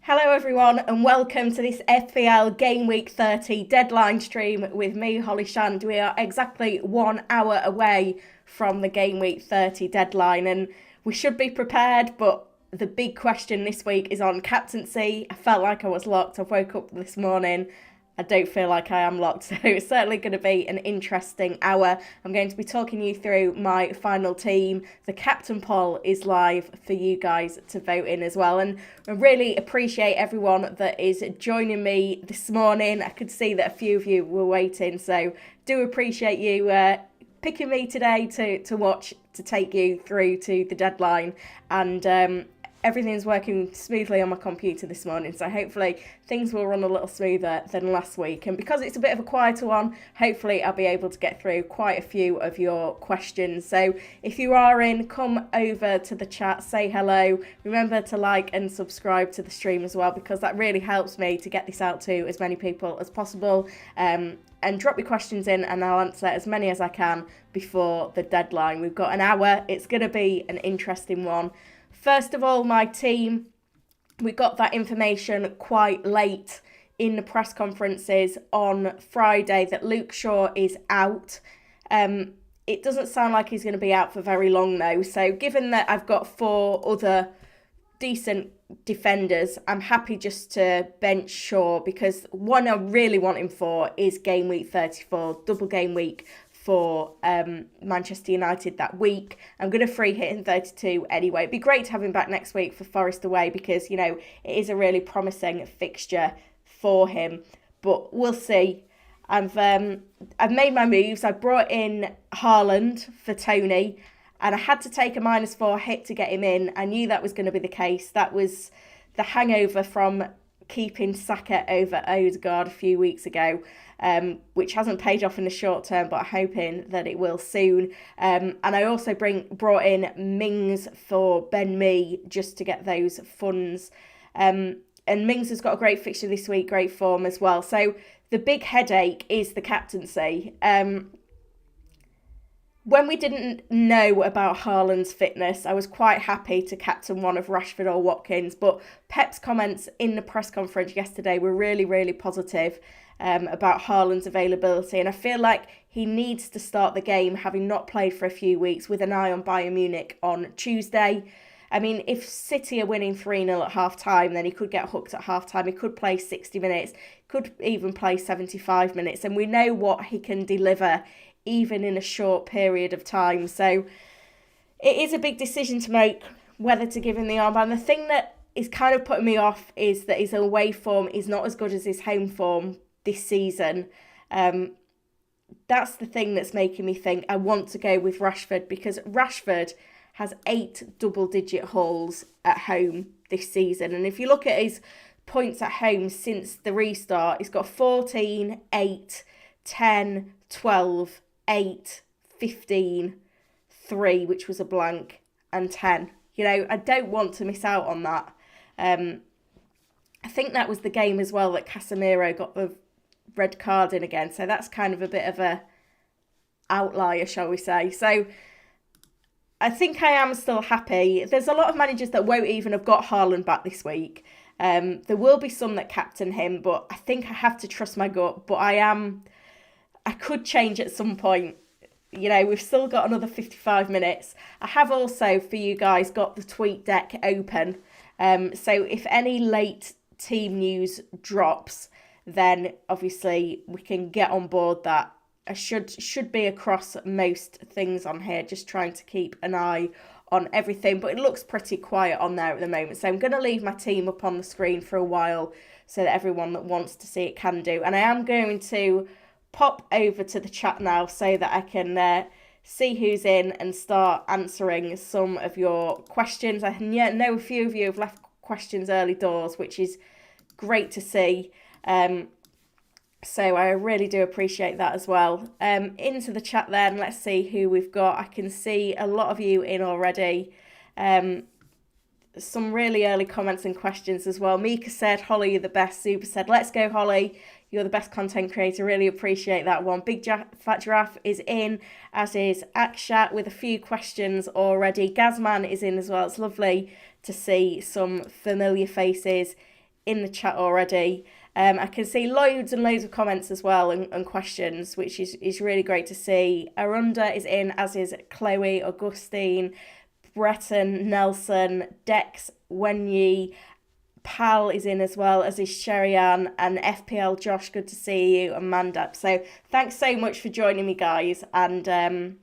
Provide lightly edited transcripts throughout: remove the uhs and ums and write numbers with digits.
Hello everyone and welcome to this FPL Gameweek 30 deadline stream with me, Holly Shand. We are exactly 1 hour away from the Gameweek 30 deadline and we should be prepared, but the big question this week is on captaincy. I felt like I was locked. I woke up this morning. I don't feel like I am locked, so it's certainly going to be an interesting hour. I'm going to be talking you through my final team. The captain poll is live for you guys to vote in as well, and I really appreciate everyone that is joining me this morning. I could see that a few of you were waiting, so do appreciate you picking me today to watch, to take you through to the deadline, and everything's working smoothly on my computer this morning, so hopefully things will run a little smoother than last week. And because it's a bit of a quieter one, hopefully I'll be able to get through quite a few of your questions. So if you are in, come over to the chat, say hello. Remember to like and subscribe to the stream as well, because that really helps me to get this out to as many people as possible. And drop your questions in and I'll answer as many as I can before the deadline. We've got an hour. It's going to be an interesting one. First of all, my team, we got that information quite late in the press conferences on Friday that Luke Shaw is out. It doesn't sound like he's going to be out for very long though. So given that I've got 4 other decent defenders, I'm happy just to bench Shaw, because one I really want him for is game week 34, double game week for Manchester United that week. I'm going to free hit in 32 anyway. It'd be great to have him back next week for Forest away, because, you know, it is a really promising fixture for him. But we'll see. I've made my moves. I brought in Haaland for Tony, and I had to take a -4 hit to get him in. I knew that was going to be the case. That was the hangover from keeping Saka over Odegaard a few weeks ago, which hasn't paid off in the short term, but I'm hoping that it will soon. And I also brought in Mings for Ben Mee just to get those funds. And Mings has got a great fixture this week, great form as well. So the big headache is the captaincy. When we didn't know about Haaland's fitness, I was quite happy to captain one of Rashford or Watkins, but Pep's comments in the press conference yesterday were really, really positive about Haaland's availability, and I feel like he needs to start the game, having not played for a few weeks, with an eye on Bayern Munich on Tuesday. I mean, if City are winning 3-0 at half-time, then he could get hooked at half-time. He could play 60 minutes, could even play 75 minutes, and we know what he can deliver even in a short period of time. So it is a big decision to make whether to give him the armband. The thing that is kind of putting me off is that his away form is not as good as his home form this season. That's the thing that's making me think I want to go with Rashford, because Rashford has 8 double-digit hauls at home this season. And if you look at his points at home since the restart, he's got 14, 8, 10, 12, 8, 15, 3, which was a blank, and 10. You know, I don't want to miss out on that. I think that was the game as well that Casemiro got the red card in again. So that's kind of a bit of a outlier, shall we say. So I think I am still happy. There's a lot of managers that won't even have got Haaland back this week. There will be some that captain him, but I think I have to trust my gut. But I could change at some point. You know, we've still got another 55 minutes. I have also, for you guys, got the tweet deck open. So if any late team news drops, then obviously we can get on board that. I should be across most things on here, just trying to keep an eye on everything. But it looks pretty quiet on there at the moment. So I'm going to leave my team up on the screen for a while so that everyone that wants to see it can do. And I am going to pop over to the chat now so that I can see who's in and start answering some of your questions. I know a few of you have left questions early doors, which is great to see. So I really do appreciate that as well. Into the chat then, let's see who we've got. I can see a lot of you in already. Some really early comments and questions as well. Mika said, Holly, you're the best. Super said, let's go, Holly. You're the best content creator. Really appreciate that one. Big Fat Giraffe is in, as is Akshat, with a few questions already. Gazman is in as well. It's lovely to see some familiar faces in the chat already. I can see loads and loads of comments as well and questions, which is really great to see. Arunda is in, as is Chloe, Augustine, Breton, Nelson, Dex, Wenyi, Pal is in as well, as is Sherian, and FPL Josh, good to see you, and Mandap. So thanks so much for joining me, guys, and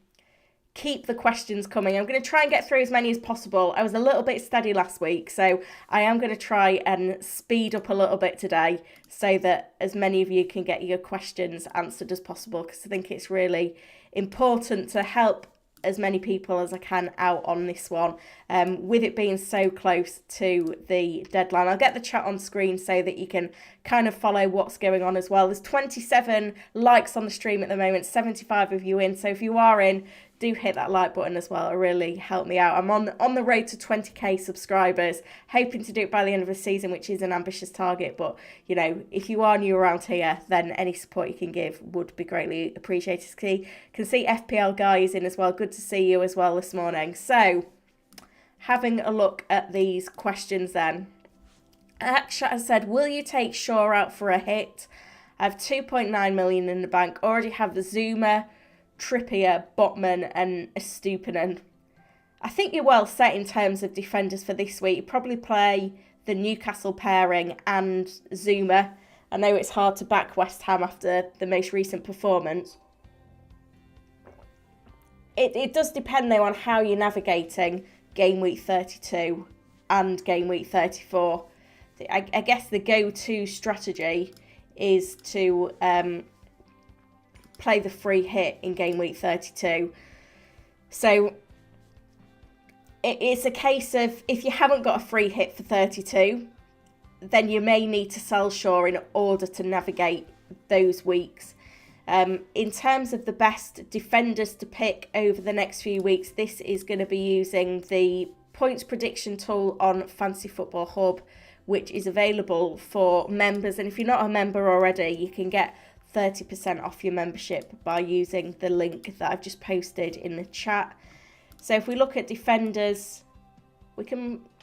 keep the questions coming. I'm going to try and get through as many as possible. I was a little bit steady last week, so I am going to try and speed up a little bit today so that as many of you can get your questions answered as possible, because I think it's really important to help as many people as I can out on this one, with it being so close to the deadline. I'll get the chat on screen so that you can kind of follow what's going on as well. There's 27 likes on the stream at the moment, 75 of you in, so if you are in, do hit that like button as well. It really helped me out. I'm on the road to 20k subscribers, hoping to do it by the end of the season, which is an ambitious target. But, you know, if you are new around here, then any support you can give would be greatly appreciated. Can see FPL guys in as well. Good to see you as well this morning. So, having a look at these questions then. Akshat has said, will you take Shaw out for a hit? I have 2.9 million in the bank. Already have the Zuma, Trippier, Botman and Estupinan. I think you're well set in terms of defenders for this week. You probably play the Newcastle pairing and Zuma. I know it's hard to back West Ham after the most recent performance. It does depend though on how you're navigating game week 32 and game week 34. I guess the go-to strategy is to play the free hit in game week 32. So it's a case of, if you haven't got a free hit for 32, then you may need to sell Shaw in order to navigate those weeks. In terms of the best defenders to pick over the next few weeks, this is going to be using the points prediction tool on Fantasy Football Hub, which is available for members. And if you're not a member already, you can get 30% off your membership by using the link that I've just posted in the chat. So if we look at defenders,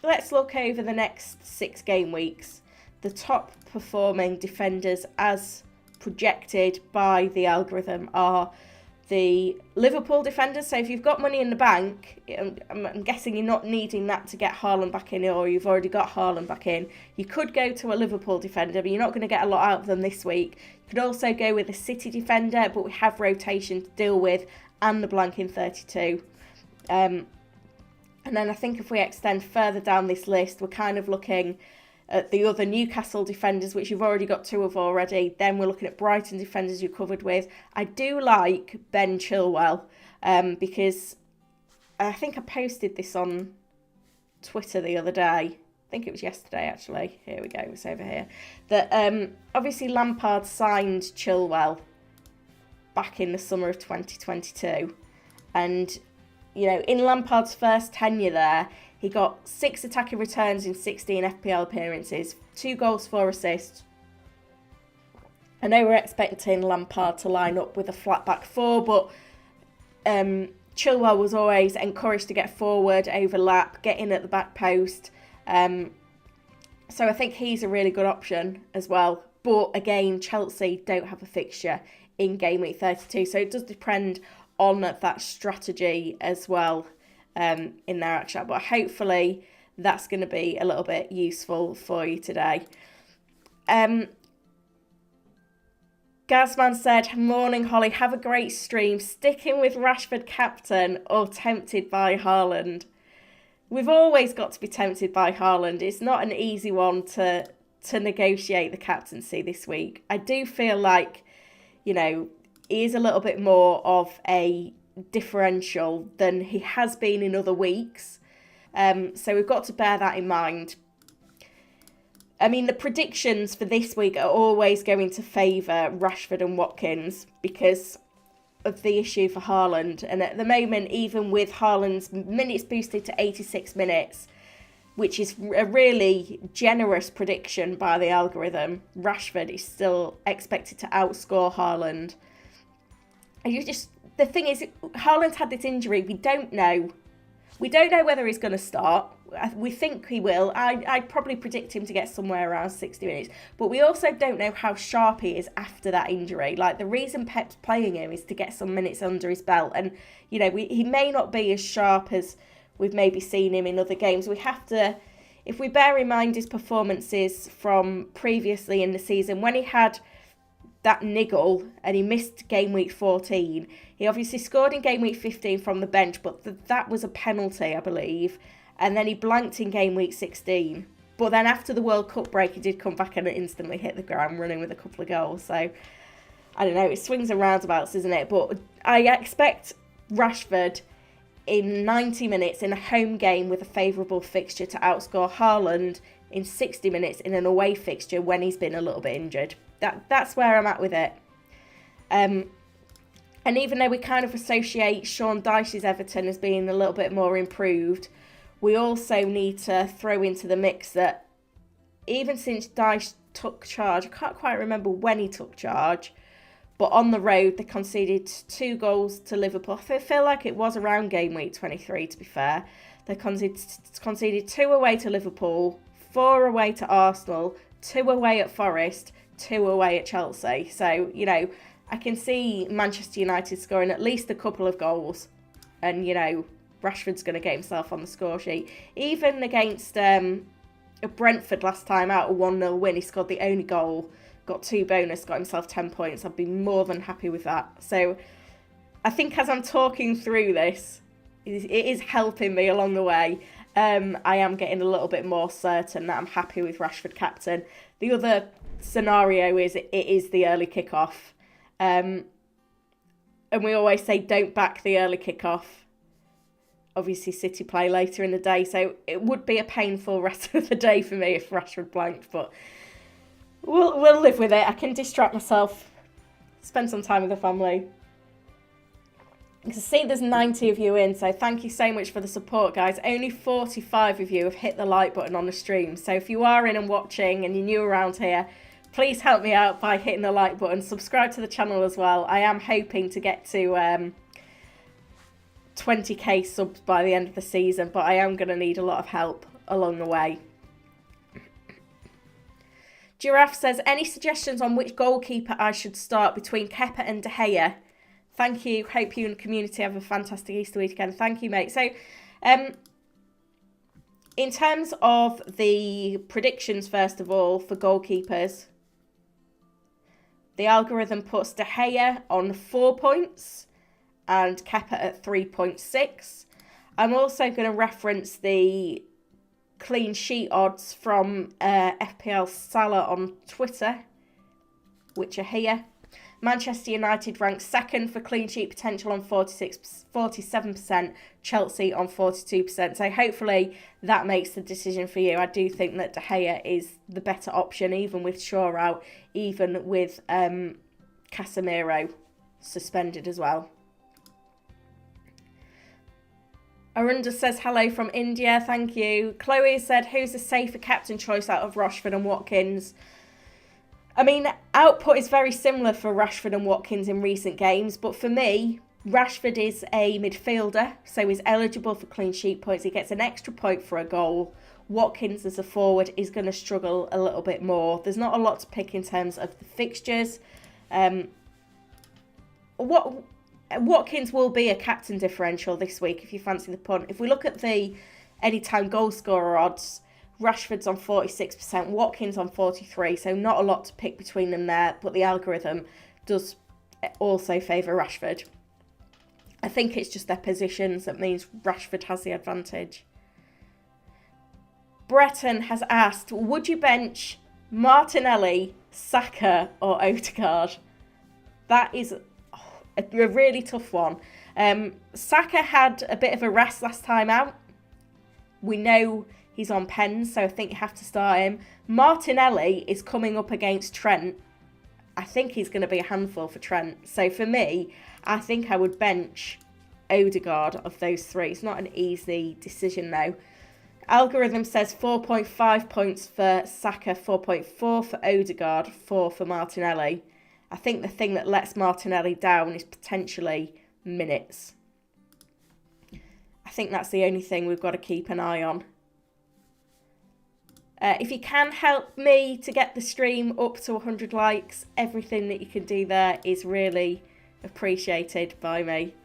let's look over the next 6 game weeks. The top performing defenders as projected by the algorithm are the Liverpool defenders. So if you've got money in the bank, I'm guessing you're not needing that to get Haaland back in, or you've already got Haaland back in, you could go to a Liverpool defender, but you're not going to get a lot out of them this week. You could also go with a City defender, but we have rotation to deal with, and the blank in 32. And then I think if we extend further down this list, we're kind of looking at the other Newcastle defenders, which you've already got 2 of already. Then we're looking at Brighton defenders you're covered with. I do like Ben Chilwell, because I think I posted this on Twitter the other day. I think it was yesterday, actually. Here we go, it's over here. That obviously Lampard signed Chilwell back in the summer of 2022. And, you know, in Lampard's first tenure there, he got 6 attacking returns in 16 FPL appearances, 2 goals, 4 assists. I know we're expecting Lampard to line up with a flat back 4, but Chilwell was always encouraged to get forward, overlap, get in at the back post. So I think he's a really good option as well. But again, Chelsea don't have a fixture in game week 32, so it does depend on that strategy as well. In their action, but hopefully that's going to be a little bit useful for you today. Gazman said, morning Holly, have a great stream, sticking with Rashford captain or tempted by Haaland. We've always got to be tempted by Haaland. It's not an easy one to negotiate the captaincy this week. I do feel like, you know, he is a little bit more of a differential than he has been in other weeks, so we've got to bear that in mind. I mean, the predictions for this week are always going to favour Rashford and Watkins because of the issue for Haaland, and at the moment, even with Haaland's minutes boosted to 86 minutes, which is a really generous prediction by the algorithm, Rashford is still expected to outscore Haaland. And the thing is, Haaland's had this injury. We don't know We don't know whether he's going to start. We think he will. I'd probably predict him to get somewhere around 60 minutes. But we also don't know how sharp he is after that injury. Like, the reason Pep's playing him is to get some minutes under his belt. And, you know, he may not be as sharp as we've maybe seen him in other games. We have to, if we bear in mind his performances from previously in the season, when he had that niggle and he missed game week 14, he obviously scored in game week 15 from the bench, but that was a penalty, I believe. And then he blanked in game week 16. But then after the World Cup break, he did come back and instantly hit the ground running with a couple of goals. So, I don't know, it swings and roundabouts, isn't it? But I expect Rashford in 90 minutes in a home game with a favourable fixture to outscore Haaland in 60 minutes in an away fixture when he's been a little bit injured. That's where I'm at with it. And even though we kind of associate Sean Dyche's Everton as being a little bit more improved, we also need to throw into the mix that even since Dyche took charge, I can't quite remember when he took charge, but on the road they conceded 2 goals to Liverpool. I feel like it was around game week 23, to be fair. They conceded 2 away to Liverpool, 4 away to Arsenal, 2 away at Forest, 2 away at Chelsea. So, you know, I can see Manchester United scoring at least a couple of goals. And, you know, Rashford's going to get himself on the score sheet. Even against Brentford last time out, a 1-0 win, he scored the only goal, got 2 bonus, got himself 10 points. I'd be more than happy with that. So I think as I'm talking through this, it is helping me along the way. I am getting a little bit more certain that I'm happy with Rashford captain. The other scenario is it is the early kickoff. And we always say don't back the early kickoff. Obviously, City play later in the day, so it would be a painful rest of the day for me if Rashford blanked, but we'll live with it. I can distract myself, spend some time with the family. I can see there's 90 of you in, so thank you so much for the support, guys. Only 45 of you have hit the like button on the stream, so if you are in and watching and you're new around here, please help me out by hitting the like button. Subscribe to the channel as well. I am hoping to get to 20k subs by the end of the season, but I am going to need a lot of help along the way. Giraffe says, any suggestions on which goalkeeper I should start between Kepa and De Gea? Thank you. Hope you and the community have a fantastic Easter weekend. Thank you, mate. So, in terms of the predictions, first of all, for goalkeepers, the algorithm puts De Gea on 4 points and Kepa at 3.6. I'm also going to reference the clean sheet odds from FPL Salah on Twitter, which are here. Manchester United ranks second for clean sheet potential on 47%, Chelsea on 42%. So hopefully that makes the decision for you. I do think that De Gea is the better option, even with Shaw out, even with Casemiro suspended as well. Arunda says hello from India, thank you. Chloe said, who's a safer captain choice out of Rashford and Watkins? I mean, output is very similar for Rashford and Watkins in recent games, but for me, Rashford is a midfielder, so he's eligible for clean sheet points. He gets an extra point for a goal. Watkins as a forward is going to struggle a little bit more. There's not a lot to pick in terms of the fixtures. Watkins will be a captain differential this week, if you fancy the punt. If we look at the anytime goal scorer odds, Rashford's on 46%, Watkins on 43%, so not a lot to pick between them there, but the algorithm does also favour Rashford. I think it's just their positions that means Rashford has the advantage. Breton has asked, would you bench Martinelli, Saka or Odegaard? That is a really tough one. Saka had a bit of a rest last time out. We know he's on pens, so I think you have to start him. Martinelli is coming up against Trent. I think he's going to be a handful for Trent. So for me, I think I would bench Odegaard of those three. It's not an easy decision though. Algorithm says 4.5 points for Saka, 4.4 for Odegaard, 4 for Martinelli. I think the thing that lets Martinelli down is potentially minutes. I think that's the only thing we've got to keep an eye on. If you can help me to get the stream up to 100 likes, everything that you can do there is really appreciated by me.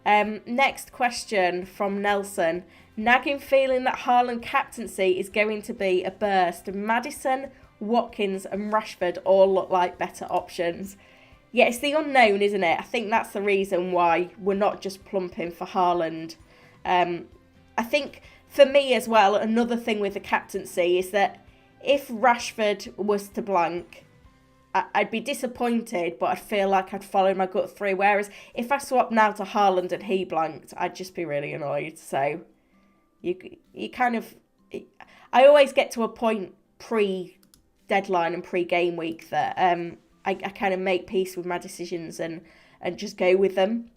Next question from Nelson. Nagging feeling that Haaland captaincy is going to be a burst. Maddison, Watkins and Rashford all look like better options. Yeah, it's the unknown, isn't it? I think that's the reason why we're not just plumping for Haaland. I think for me as well, another thing with the captaincy is that if Rashford was to blank, I'd be disappointed, but I'd feel like I'd follow my gut through. Whereas if I swap now to Haaland and he blanked, I'd just be really annoyed. So you kind of... I always get to a point pre-deadline and pre-game week that I kind of make peace with my decisions and just go with them.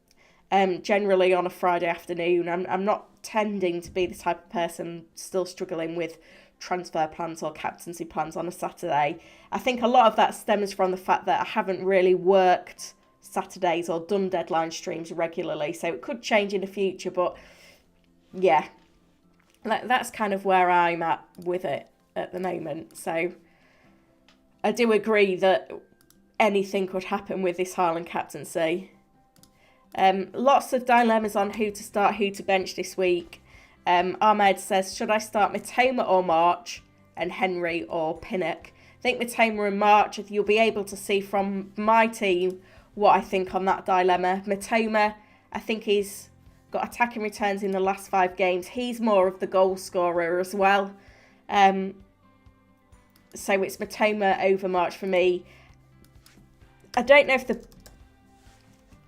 Generally on a Friday afternoon, I'm not tending to be the type of person still struggling with transfer plans or captaincy plans on a Saturday. I think a lot of that stems from the fact that I haven't really worked Saturdays or done deadline streams regularly, so it could change in the future, but yeah, that's kind of where I'm at with it at the moment. So I do agree that anything could happen with this Haaland captaincy. Lots of dilemmas on who to start, who to bench this week. Ahmed says, should I start Mitoma or March and Henry or Pinnock? I think Mitoma and March, if you'll be able to see from my team what I think on that dilemma. Mitoma, I think he's got attacking returns in the last 5 games. He's more of the goal scorer as well. So it's Mitoma over March for me. I don't know if the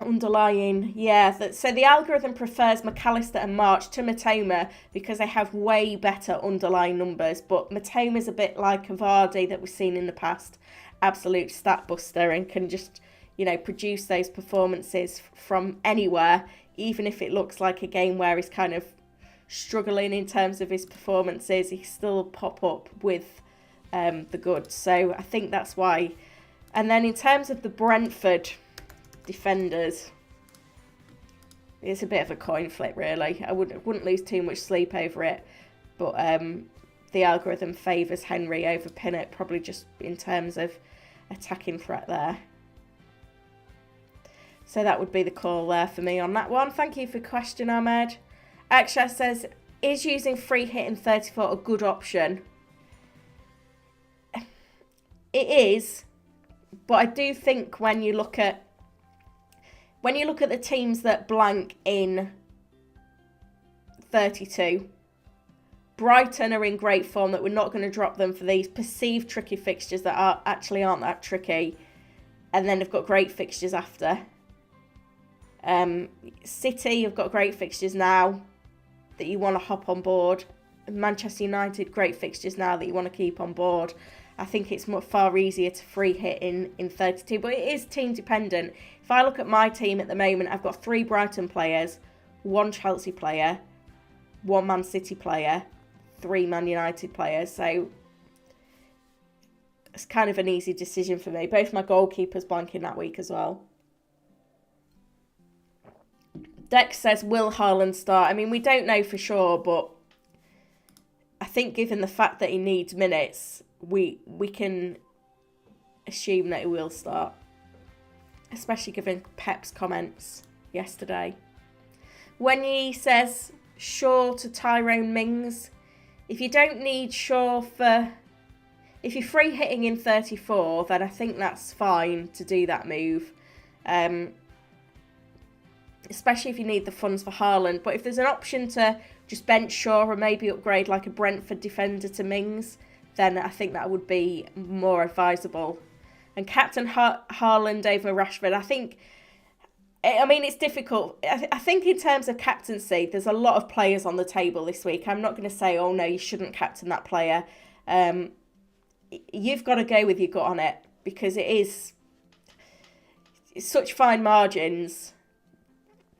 underlying, so the algorithm prefers McAllister and March to Mitoma because they have way better underlying numbers, but Mitoma's a bit like a Vardy that we've seen in the past, absolute stat buster, and can just, produce those performances from anywhere, even if it looks like a game where he's kind of struggling in terms of his performances, he still pop up with the goods. So I think that's why. And then in terms of the Brentford defenders, it's a bit of a coin flip, really. I wouldn't lose too much sleep over it, but the algorithm favours Henry over Pinnock, probably just in terms of attacking threat there. So that would be the call there for me on that one. Thank you for the question, Ahmed. Aksha says, is using free hit in 34 a good option? It is, but I do think when you look at the teams that blank in 32, Brighton are in great form, that we're not going to drop them for these perceived tricky fixtures that aren't that tricky, and then they've got great fixtures after. City have got great fixtures now that you want to hop on board. Manchester United, great fixtures now that you want to keep on board. I think it's far easier to free hit in 32, but it is team dependent. If I look at my team at the moment, I've got 3 Brighton players, 1 Chelsea player, 1 Man City player, 3 Man United players. So it's kind of an easy decision for me. Both my goalkeepers blanking that week as well. Dex says, will Haaland start? I mean, we don't know for sure, but I think given the fact that he needs minutes, we can assume that he will start, especially given Pep's comments yesterday. When he says Shaw to Tyrone Mings, if you don't need Shaw if you're free hitting in 34, then I think that's fine to do that move, especially if you need the funds for Haaland. But if there's an option to just bench Shaw or maybe upgrade like a Brentford defender to Mings, then I think that would be more advisable. And captain Haaland over Rashford, I think, it's difficult. I think in terms of captaincy, there's a lot of players on the table this week. I'm not going to say, oh no, you shouldn't captain that player. You've got to go with your gut on it, because it's such fine margins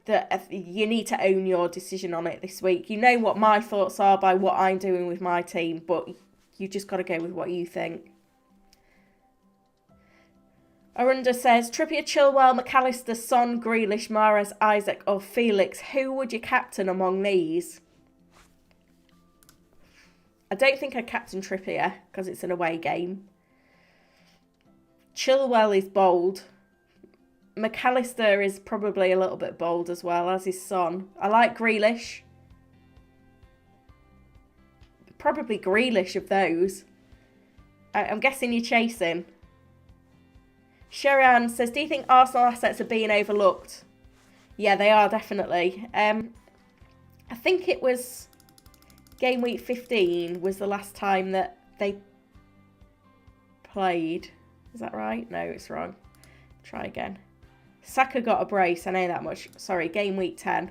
that you need to own your decision on it this week. You know what my thoughts are by what I'm doing with my team, but you just got to go with what you think. Arunda says, Trippier, Chilwell, McAllister, Son, Grealish, Mahrez, Isaac or Felix. Who would you captain among these? I don't think I'd captain Trippier because it's an away game. Chilwell is bold. McAllister is probably a little bit bold as well, as his Son. I like Grealish. Probably Grealish of those. I'm guessing you're chasing. Sherian says, do you think Arsenal assets are being overlooked? Yeah, they are, definitely. I think it was game week 15 was the last time that they played. Is that right? No, it's wrong. Try again. Saka got a brace, I know that much. Sorry, game week 10.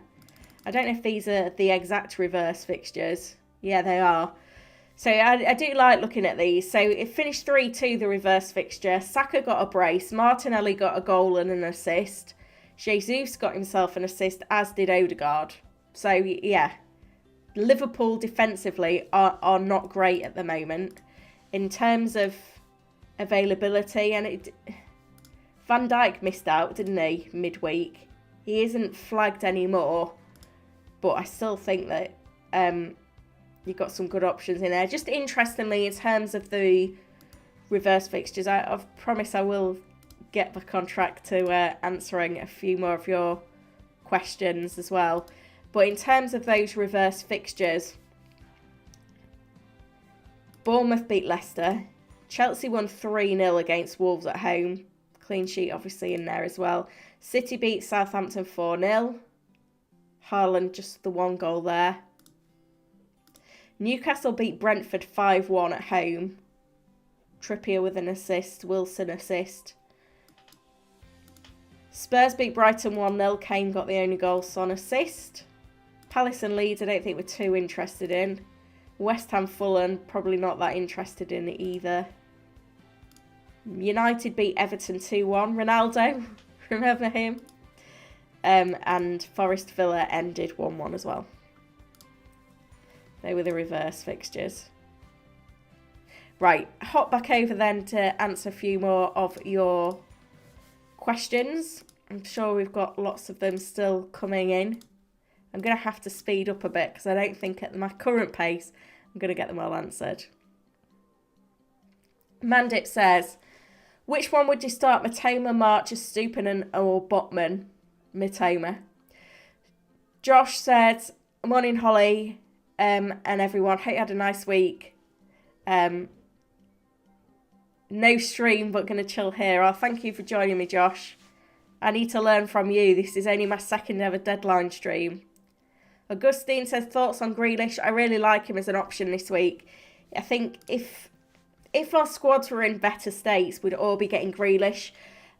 I don't know if these are the exact reverse fixtures. Yeah, they are. So I do like looking at these. So it finished 3-2, the reverse fixture. Saka got a brace. Martinelli got a goal and an assist. Jesus got himself an assist, as did Odegaard. So, yeah. Liverpool defensively are not great at the moment. In terms of availability, and Van Dijk missed out, didn't he, midweek? He isn't flagged anymore. But I still think that you've got some good options in there. Just interestingly, in terms of the reverse fixtures, I've promised I will get back on track to answering a few more of your questions as well. But in terms of those reverse fixtures, Bournemouth beat Leicester. Chelsea won 3-0 against Wolves at home. Clean sheet obviously in there as well. City beat Southampton 4-0. Haaland just the one goal there. Newcastle beat Brentford 5-1 at home. Trippier with an assist. Wilson assist. Spurs beat Brighton 1-0. Kane got the only goal. Son assist. Palace and Leeds I don't think we're too interested in. West Ham Fulham probably not that interested in it either. United beat Everton 2-1. Ronaldo, remember him? And Forest Villa ended 1-1 as well. They were the reverse fixtures. Right, hop back over then to answer a few more of your questions. I'm sure we've got lots of them still coming in. I'm going to have to speed up a bit because I don't think at my current pace I'm going to get them all answered. Mandip says, which one would you start, Mitoma, Marcher, Stupinan or Botman? Mitoma. Josh said, morning Holly and everyone. Hope you had a nice week. No stream, but going to chill here. Oh, thank you for joining me, Josh. I need to learn from you. This is only my second ever deadline stream. Augustine says, thoughts on Grealish? I really like him as an option this week. I think if our squads were in better states, we'd all be getting Grealish.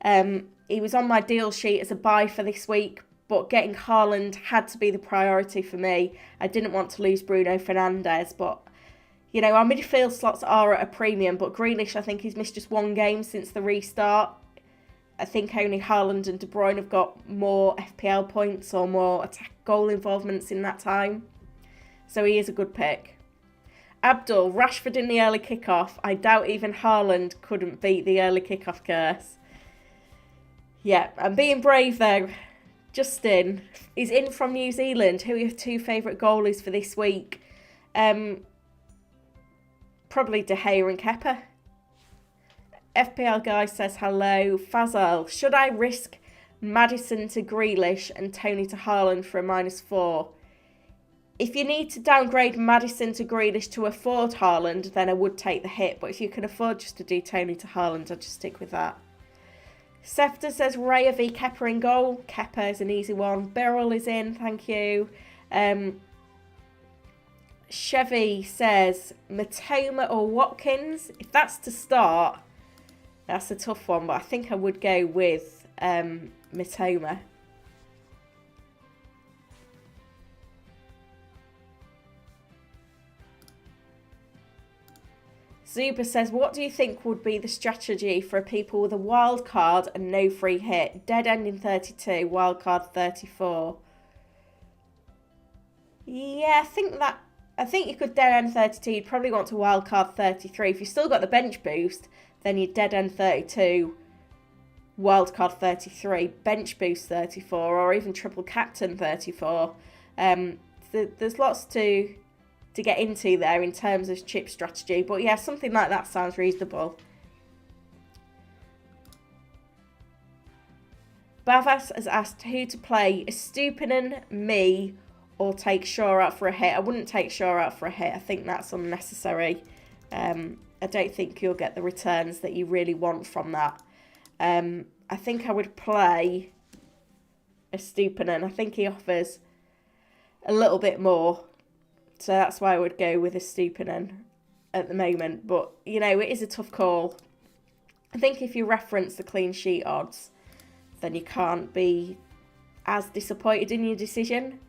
He was on my deal sheet as a buy for this week, but getting Haaland had to be the priority for me. I didn't want to lose Bruno Fernandes, but you know, our midfield slots are at a premium, but Grealish, I think he's missed just one game since the restart. I think only Haaland and De Bruyne have got more FPL points or more attack goal involvements in that time. So he is a good pick. Abdul, Rashford in the early kickoff. I doubt even Haaland couldn't beat the early kickoff curse. Yeah, I'm being brave though. Justin is in from New Zealand. Who are your two favourite goalies for this week? Probably De Gea and Kepa. FPL guy says hello. Fazal, should I risk Maddison to Grealish and Tony to Haaland for a -4? If you need to downgrade Maddison to Grealish to afford Haaland, then I would take the hit. But if you can afford just to do Tony to Haaland, I'd just stick with that. Sefta says Raya v Kepa in goal. Kepa is an easy one. Beryl is in, thank you. Chevy says Matoma or Watkins. If that's to start, that's a tough one, but I think I would go with Matoma. Zuba says, what do you think would be the strategy for people with a wild card and no free hit? Dead end in 32, wild card 34. Yeah, I think you could dead end 32. You'd probably want to wild card 33. If you've still got the bench boost, then you'd dead end 32. wildcard 33, bench boost 34, or even triple captain 34. There's lots to get into there in terms of chip strategy, but yeah, something like that sounds reasonable. Bavas has asked who to play, Estupinan, me, or take Shaw out for a hit. I wouldn't take Shaw out for a hit. I think that's unnecessary. I don't think you'll get the returns that you really want from that. I think I would play Estupinan. I think he offers a little bit more. So that's why I would go with Estupinan at the moment. But, you know, it is a tough call. I think if you reference the clean sheet odds, then you can't be as disappointed in your decision.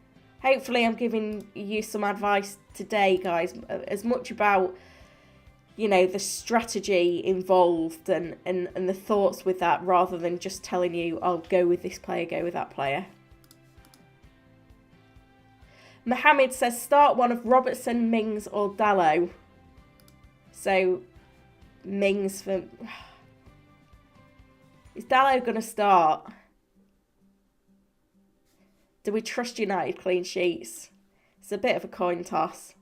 Hopefully I'm giving you some advice today, guys, as much about, you know, the strategy involved and the thoughts with that, rather than just telling you, I'll go with this player, go with that player. Mohammed says start one of Robertson, Mings or Dalot. So, Mings for... Is Dalot going to start? Do we trust United clean sheets? It's a bit of a coin toss.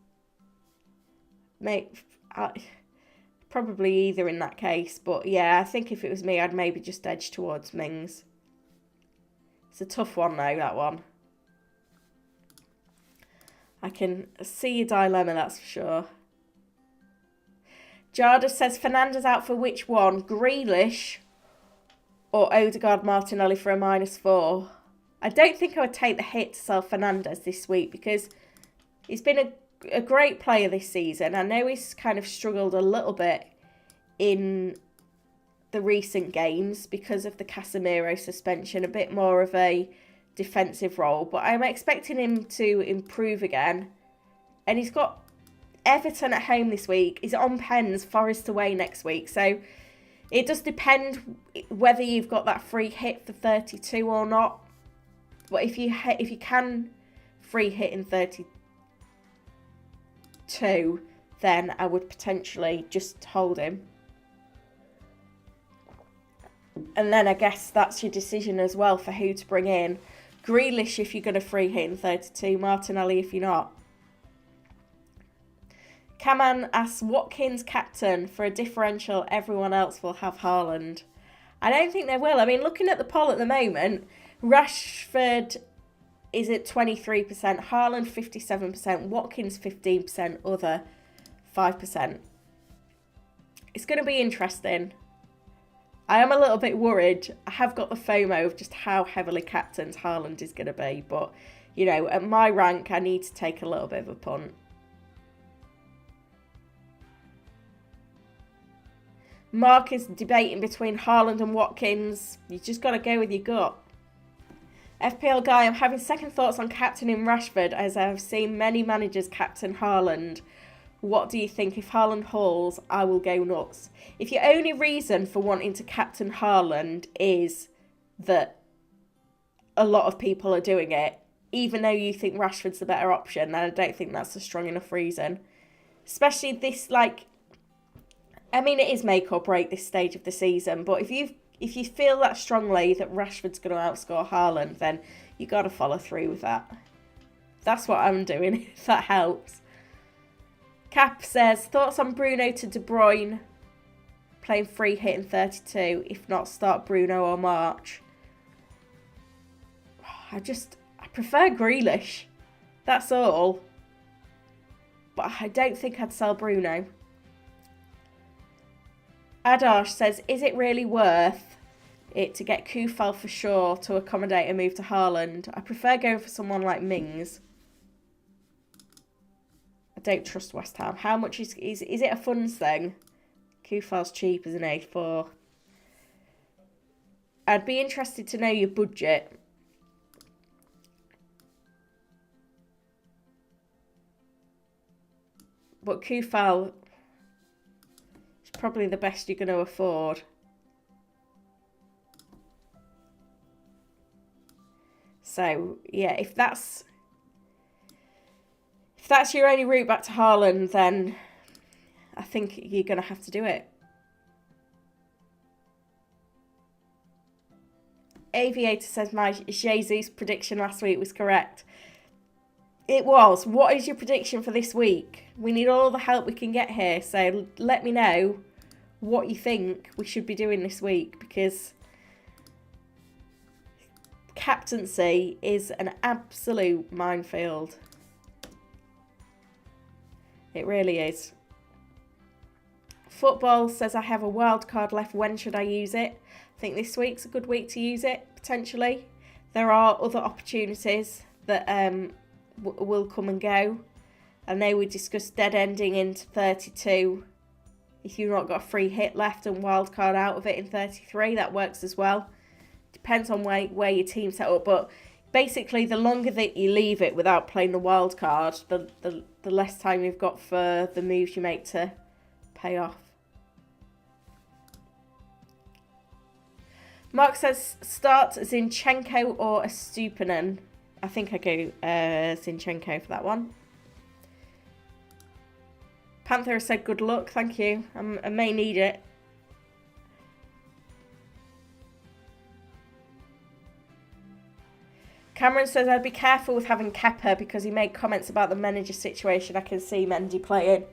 Probably either in that case. But yeah, I think if it was me, I'd maybe just edge towards Mings. It's a tough one though, that one. I can see your dilemma, that's for sure. Jarda says Fernandes out for which one? Grealish or Odegaard Martinelli for a -4? I don't think I would take the hit to sell Fernandes this week because he's been a great player this season. I know he's kind of struggled a little bit in the recent games because of the Casemiro suspension, a bit more of a defensive role, but I'm expecting him to improve again. And he's got Everton at home this week. He's on pens, Forest away next week. So it does depend whether you've got that free hit for 32 or not. But if you can free hit in 32, then I would potentially just hold him. And then I guess that's your decision as well for who to bring in. Grealish if you're going to free hit in 32, Martinelli if you're not. Kaman asks, Watkins captain for a differential, everyone else will have Haaland. I don't think they will. I mean, looking at the poll at the moment, Rashford is at 23%, Haaland 57%, Watkins 15%, other 5%. It's going to be interesting. I am a little bit worried. I have got the FOMO of just how heavily captained Haaland is going to be. But, you know, at my rank, I need to take a little bit of a punt. Mark is debating between Haaland and Watkins. You just got to go with your gut. FPL Guy, I'm having second thoughts on captaining Rashford as I have seen many managers captain Haaland. What do you think? If Haaland hauls, I will go nuts. If your only reason for wanting to captain Haaland is that a lot of people are doing it, even though you think Rashford's the better option, then I don't think that's a strong enough reason. Especially this, like, I mean, it is make or break this stage of the season, but if you feel that strongly that Rashford's going to outscore Haaland, then you got to follow through with that. That's what I'm doing, if that helps. Cap says, thoughts on Bruno to De Bruyne playing free hit in 32. If not, start Bruno or March. I prefer Grealish. That's all. But I don't think I'd sell Bruno. Adarsh says, is it really worth it to get Kufal for sure to accommodate a move to Haaland? I prefer going for someone like Mings. I don't trust West Ham. How much is it a funds thing? Kufal's cheap, isn't he? I'd be interested to know your budget. But Kufal is probably the best you're going to afford. So, yeah, if that's your only route back to Haaland, then I think you're going to have to do it. Aviator says my Jesus prediction last week was correct. It was. What is your prediction for this week? We need all the help we can get here, so let me know what you think we should be doing this week, because captaincy is an absolute minefield. It really is. Football says I have a wild card left. When should I use it? I think this week's a good week to use it, potentially. There are other opportunities that will come and go. I know we discussed dead ending into 32. If you've not got a free hit left and wildcard out of it in 33, that works as well. Depends on where your team's set up. But basically, the longer that you leave it without playing the wildcard, the less time you've got for the moves you make to pay off. Mark says, start Zinchenko or Estupinan. I think I go Zinchenko for that one. Panther has said good luck, thank you. I may need it. Cameron says I'd be careful with having Kepa because he made comments about the manager situation. I can see Mendy playing.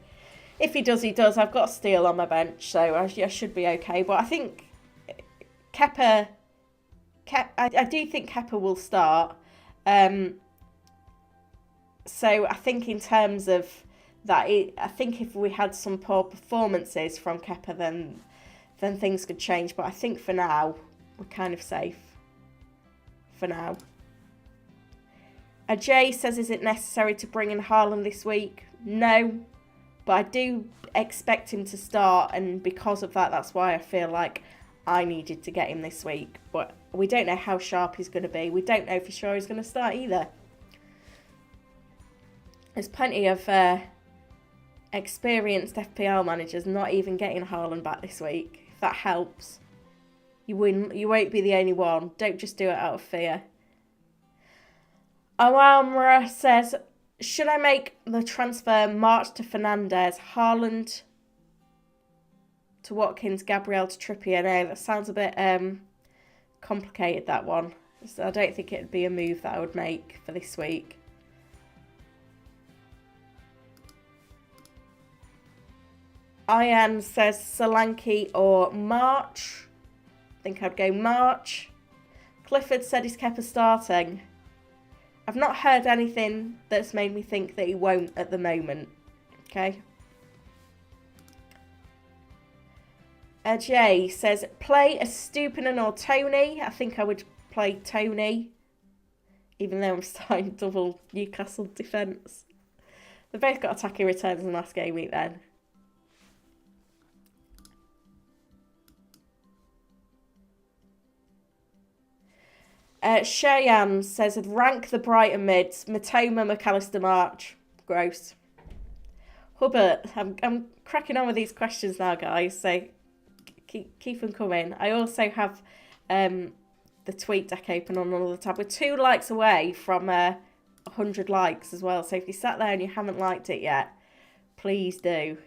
If he does, he does. I've got Steele on my bench, so I should be okay. But I think Kepa, I do think Kepa will start. So I think in terms of that, I think if we had some poor performances from Kepa, then things could change. But I think for now, we're kind of safe. For now. Jay says, is it necessary to bring in Haaland this week? No, but I do expect him to start, and because of that, that's why I feel like I needed to get him this week. But we don't know how sharp he's going to be. We don't know for sure he's going to start either. There's plenty of experienced FPL managers not even getting Haaland back this week. If that helps, you won't be the only one. Don't just do it out of fear. Awamra says, should I make the transfer March to Fernandes, Haaland to Watkins, Gabriel to Trippier? No, that sounds a bit complicated, that one. So I don't think it'd be a move that I would make for this week. Ian says Solanke or March. I think I'd go March. Clifford said he's Kepa starting. I've not heard anything that's made me think that he won't at the moment. Okay. Jay says, play a Estupinan or Tony. I think I would play Tony, even though I'm starting double Newcastle defence. They've both got attacking returns in the last game week then. Cheyenne says, rank the Brighton mids. Matoma, McAllister, March. Gross. Hubbard, I'm cracking on with these questions now, guys, so keep them coming. I also have the tweet deck open on another tab. We're 2 likes away from 100 likes as well, so if you sat there and you haven't liked it yet, please do.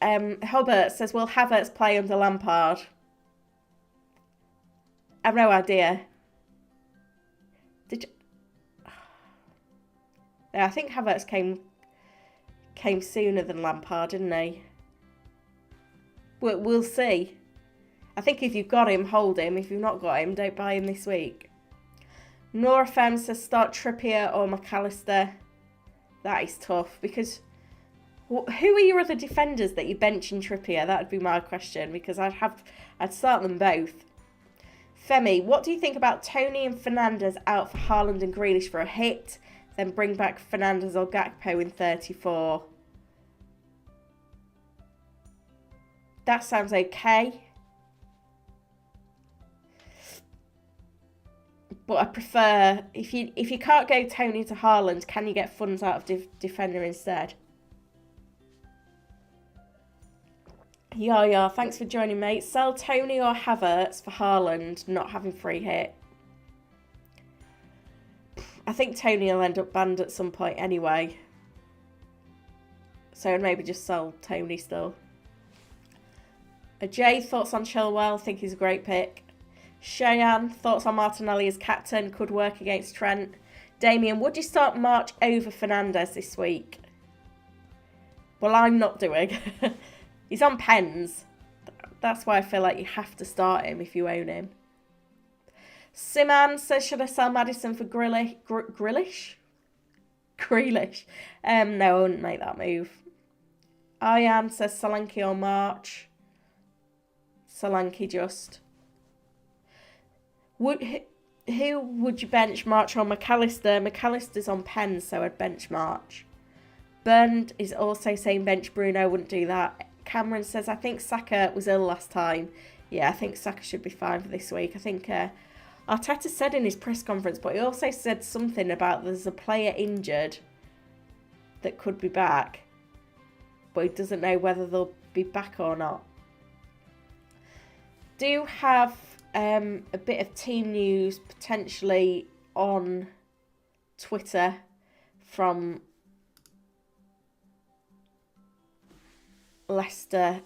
Hubbard says, will Havertz play under Lampard? I have no idea. Did you? Yeah, I think Havertz came sooner than Lampard, didn't he? We'll see. I think if you've got him, hold him. If you've not got him, don't buy him this week. Nora Fem says start Trippier or McAllister. That is tough because who are your other defenders that you bench in Trippier? That would be my question, because I'd start them both. Femi, what do you think about Tony and Fernandes out for Haaland and Grealish for a hit, then bring back Fernandes or Gakpo in 34? That sounds okay. But I prefer, if you can't go Tony to Haaland, can you get funds out of defender instead? Yeah, thanks for joining, mate. Sell Tony or Havertz for Haaland not having free hit. I think Tony will end up banned at some point anyway. So maybe just sell Tony still. Jay, thoughts on Chilwell? Think he's a great pick. Cheyenne, thoughts on Martinelli as captain, could work against Trent. Damien, would you start March over Fernandes this week? Well, I'm not doing. He's on pens. That's why I feel like you have to start him if you own him. Siman says, should I sell Maddison for Grealish? Grealish? No, I wouldn't make that move. Ian says Solanke or March. Solanke just. Who would you bench, March or McAllister? McAllister's on pens, so I'd bench March. Bernd is also saying bench Bruno, wouldn't do that. Cameron says, I think Saka was ill last time. Yeah, I think Saka should be fine for this week. I think Arteta said in his press conference, but he also said something about there's a player injured that could be back, but he doesn't know whether they'll be back or not. Do have a bit of team news potentially on Twitter from Leicester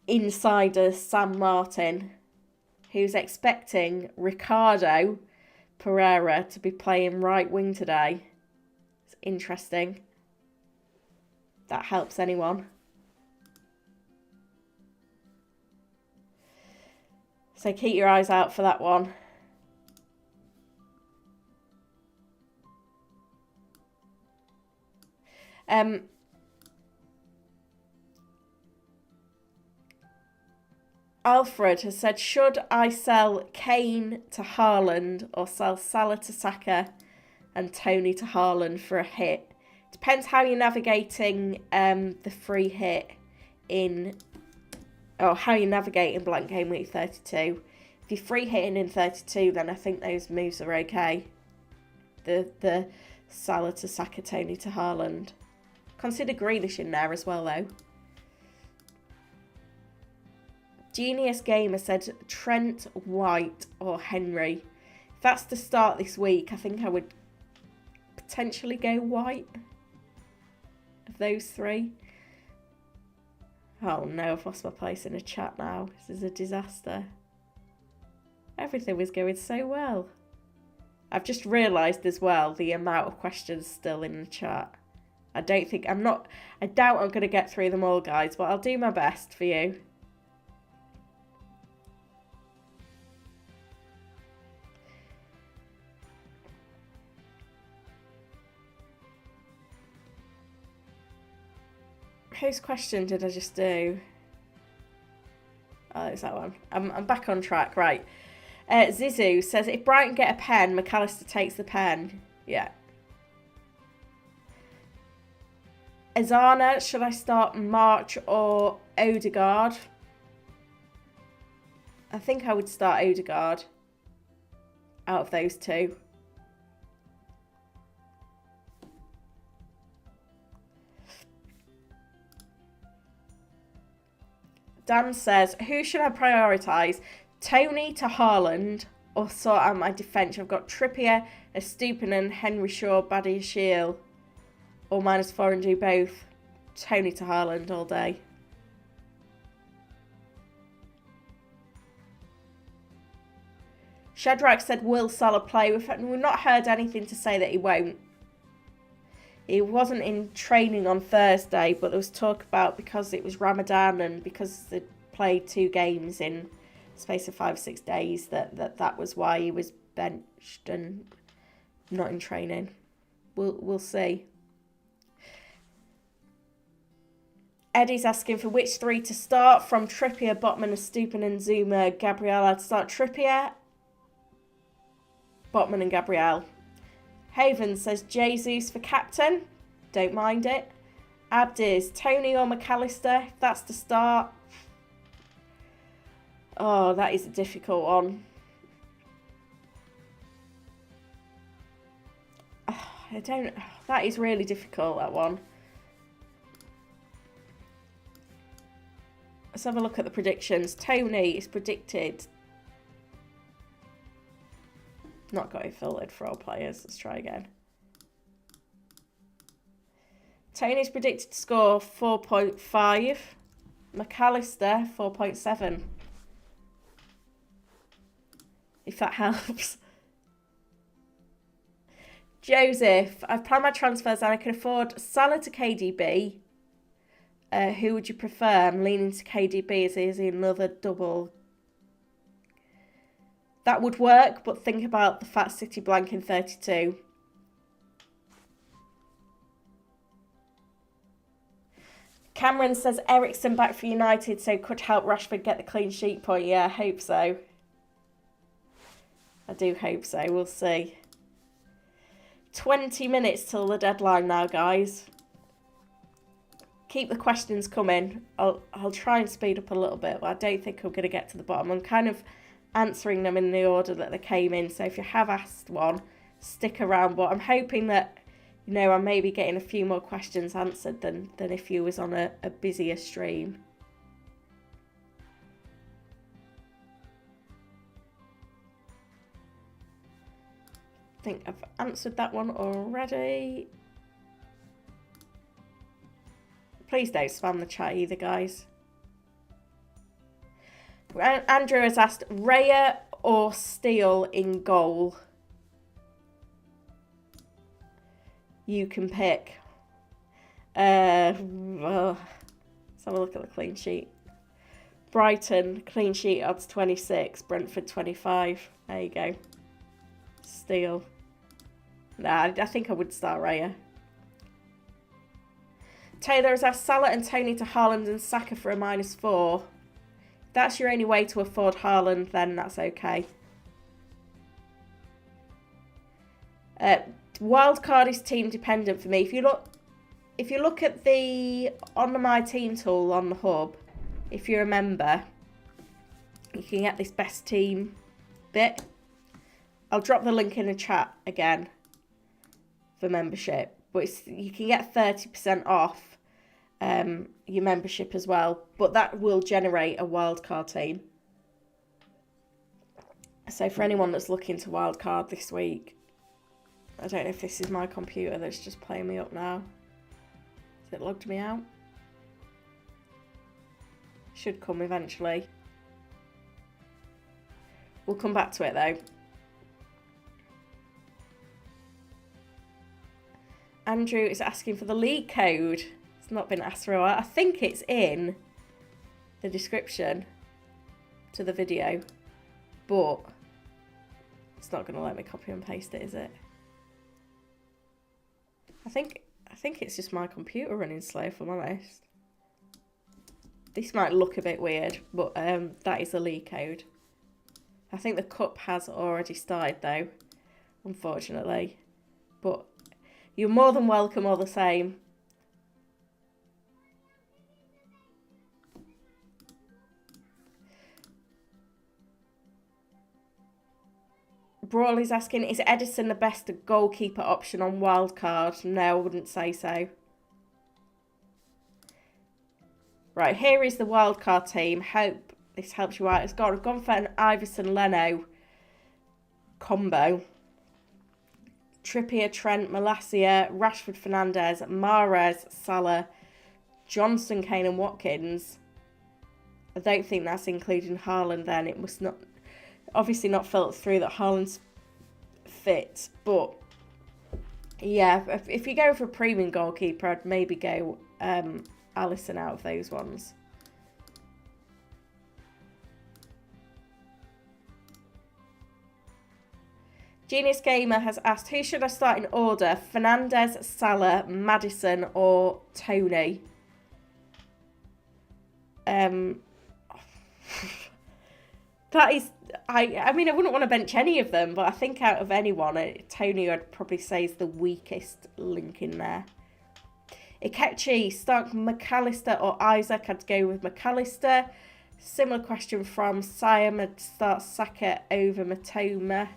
insider Sam Martin, who's expecting Ricardo Pereira to be playing right wing today. It's interesting. That helps anyone. So keep your eyes out for that one. Alfred has said, should I sell Kane to Haaland or sell Salah to Saka and Tony to Haaland for a hit? Depends how you're navigating the free hit in, or how you navigate in blank game week 32. If you're free hitting in 32, then I think those moves are okay. The Salah to Saka, Tony to Haaland. Consider Grealish in there as well, though. Genius Gamer said Trent, White or Henry. If that's the start this week, I think I would potentially go White. Of those three. Oh no, I've lost my place in a chat now. This is a disaster. Everything was going so well. I've just realised as well the amount of questions still in the chat. I doubt I'm going to get through them all, guys, but I'll do my best for you. Whose question did I just do? Oh, it's that one. I'm back on track, right. Zizou says, if Brighton get a pen, McAllister takes the pen. Yeah. Azana, should I start March or Odegaard? I think I would start Odegaard out of those two. Dan says, who should I prioritise? Tony to Haaland or sort out my defence? I've got Trippier, Estupinan, Henry Shaw, Badiashile, or -4 and do both. Tony to Haaland all day. Shadrach said, will Salah play? We've not heard anything to say that he won't. He wasn't in training on Thursday, but there was talk about because it was Ramadan and because they played 2 games in the space of 5 or 6 days, that was why he was benched and not in training. We'll see. Eddie's asking for which 3 to start from Trippier, Botman, Estupinan, and Zuma. Gabriel, I'd start Trippier, Botman, and Gabriel. Haven says Jesus for captain. Don't mind it. Abdiz, Tony or McAllister. That's the start. Oh, that is a difficult one. That is really difficult, that one. Let's have a look at the predictions. Tony is predicted. Not got it filtered for all players. Let's try again. Tony's predicted to score 4.5. McAllister 4.7. if that helps. Joseph, I've planned my transfers and I can afford Salah to KDB. Who would you prefer? I'm leaning to KDB as is another double. That would work, but think about the Fat City blank in 32. Cameron says Eriksen back for United, so could help Rashford get the clean sheet point. Yeah, I hope so. I do hope so. We'll see. 20 minutes till the deadline now, guys. Keep the questions coming. I'll try and speed up a little bit, but I don't think I'm going to get to the bottom. I'm kind of answering them in the order that they came in. So if you have asked one, stick around. But I'm hoping that, you know, I'm maybe getting a few more questions answered than if you was on a busier stream. I think I've answered that one already. Please don't spam the chat either, guys. Andrew has asked, Raya or Steele in goal? You can pick. Let's have a look at the clean sheet. Brighton, clean sheet odds 26. Brentford 25. There you go. Steele. Nah, I think I would start Raya. Taylor has asked Salah and Tony to Haaland and Saka for a -4. If that's your only way to afford Haaland, then that's okay. Wildcard is team dependent for me. If you look at the on my team tool on the hub, if you're a member, you can get this best team bit. I'll drop the link in the chat again for membership, but you can get 30% off your membership as well, but that will generate a wildcard team. So for anyone that's looking to wildcard this week, I don't know if this is my computer that's just playing me up now. Has it logged me out? Should come eventually. We'll come back to it though. Andrew is asking for the league code. It's not been asked for a while. I think it's in the description to the video, but it's not going to let me copy and paste it, is it? I think it's just my computer running slow, if I'm honest. This might look a bit weird, but that is the league code. I think the cup has already started though, unfortunately. But you're more than welcome all the same. Brawley's asking, is Edison the best goalkeeper option on wildcard? No, I wouldn't say so. Right, here is the wildcard team. Hope this helps you out. I've gone for an Iverson-Leno combo. Trippier, Trent, Malacia, Rashford, Fernandez, Mahrez, Salah, Johnson, Kane and Watkins. I don't think that's including Haaland then. It must not, obviously not filtered through that Haaland's fit. But yeah, if you go for a premium goalkeeper, I'd maybe go Alisson out of those ones. Genius Gamer has asked, who should I start in order? Fernandez, Salah, Maddison or Tony? That is, I mean, I wouldn't want to bench any of them, but I think out of anyone, Tony I'd probably say is the weakest link in there. Ikechi, Stark, McAllister or Isaac? I'd go with McAllister. Similar question from Siam, I'd start Saka over Matoma.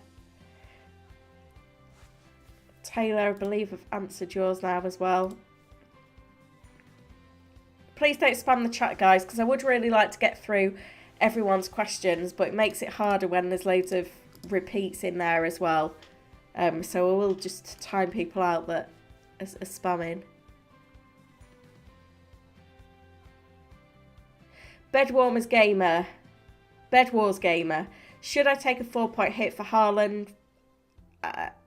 Taylor, I believe I've answered yours now as well. Please don't spam the chat, guys, because I would really like to get through everyone's questions, but it makes it harder when there's loads of repeats in there as well. So I will just time people out that are spamming. Bedwarmers Gamer. Bed Wars Gamer. Should I take a 4-point hit for Haaland?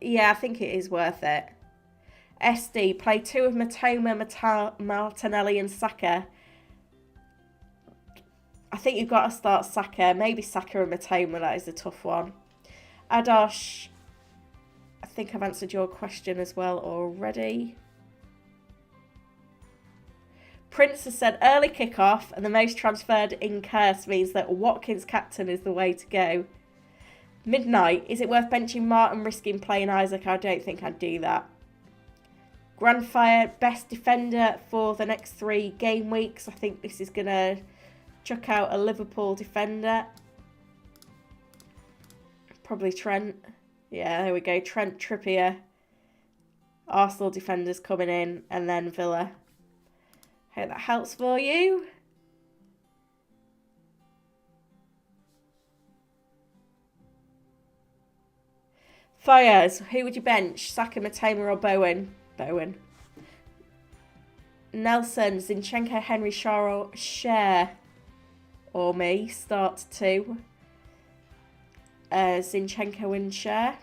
Yeah, I think it is worth it. SD, play 2 of Matoma, Martinelli and Saka. I think you've got to start Saka. Maybe Saka and Matoma, that is a tough one. Adosh, I think I've answered your question as well already. Prince has said early kick-off and the most transferred in curse means that Watkins captain is the way to go. Midnight, is it worth benching Martin, risking playing Isaac? I don't think I'd do that. Grandfire, best defender for the next 3 game weeks. I think this is going to chuck out a Liverpool defender. Probably Trent. Yeah, there we go. Trent, Trippier. Arsenal defenders coming in, and then Villa. Hope that helps for you. Fires, who would you bench? Saka, Matoma or Bowen? Bowen. Nelson, Zinchenko, Henry, Shaw or Share? Or me, start 2. Zinchenko and Share.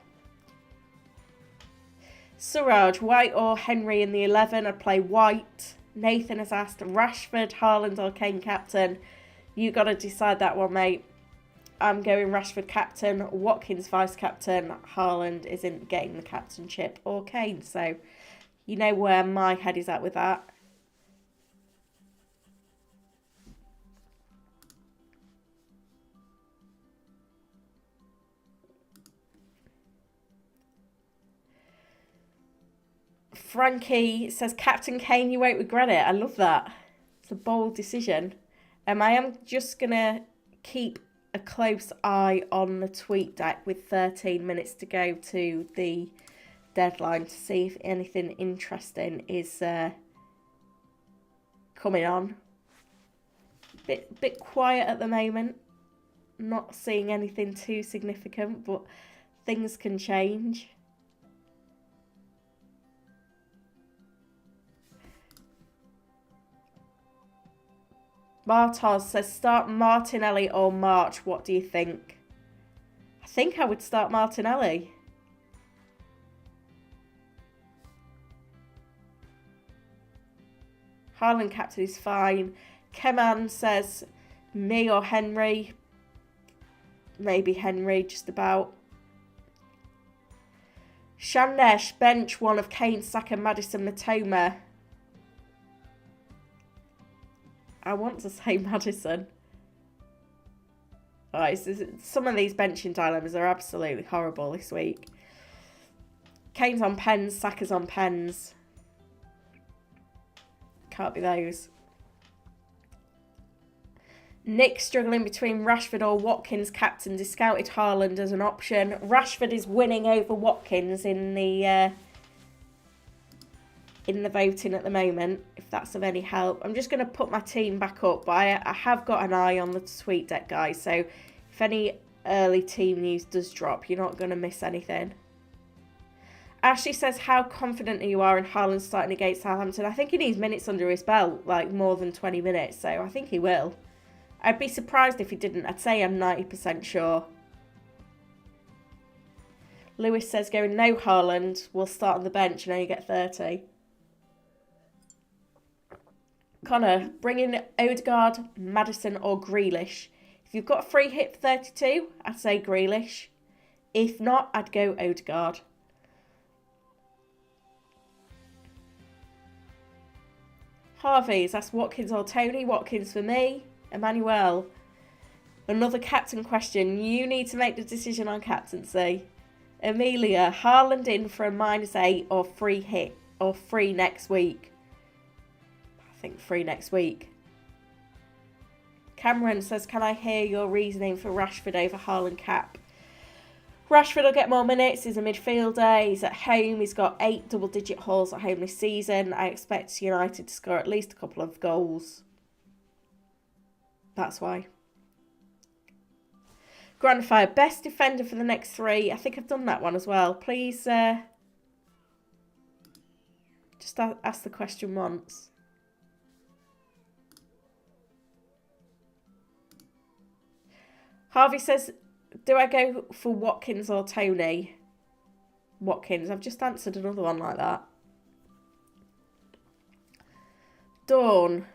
Suraj, White or Henry in the 11? I'd play White. Nathan has asked Rashford, Haaland or Kane captain. You got to decide that one, mate. I'm going Rashford captain, Watkins vice captain. Haaland isn't getting the captainship or Kane. So you know where my head is at with that. Frankie says, Captain Kane, you won't regret it. I love that. It's a bold decision. I am just going to keep a close eye on the tweet deck with 13 minutes to go to the deadline to see if anything interesting is coming on. Bit quiet at the moment. Not seeing anything too significant, but things can change. Martaz says, start Martinelli or March. What do you think? I think I would start Martinelli. Haaland captain is fine. Keman says, me or Henry. Maybe Henry, just about. Shandesh, bench 1 of Kane, Saka, Maddison, Matoma. I want to say Maddison. Right, some of these benching dilemmas are absolutely horrible this week. Kane's on pens, Saka's on pens. Can't be those. Nick struggling between Rashford or Watkins captain, discounted Haaland as an option. Rashford is winning over Watkins in the voting at the moment, if that's of any help. I'm just going to put my team back up, but I have got an eye on the tweet deck, guys, so if any early team news does drop, you're not going to miss anything. Ashley says, how confident you are in Haaland starting against Southampton? I think he needs minutes under his belt, like more than 20 minutes, so I think he will. I'd be surprised if he didn't. I'd say I'm 90% sure. Lewis says, going no Haaland, we'll start on the bench and only get 30. Connor, bring in Odegaard, Maddison or Grealish. If you've got a free hit for 32, I'd say Grealish. If not, I'd go Odegaard. Harvey's, that's Watkins or Tony. Watkins for me. Emmanuel, another captain question. You need to make the decision on captaincy. Amelia, Haaland in for a -8 or free hit or free next week. I think free next week. Cameron says, can I hear your reasoning for Rashford over Haaland cap? Rashford will get more minutes. He's a midfielder. He's at home. He's got 8 double-digit hauls at home this season. I expect United to score at least a couple of goals. That's why. Grandfire, best defender for the next 3. I think I've done that one as well. Please just ask the question once. Harvey says, Do I go for Watkins or Tony? Watkins. I've just answered another one like that. Dawn.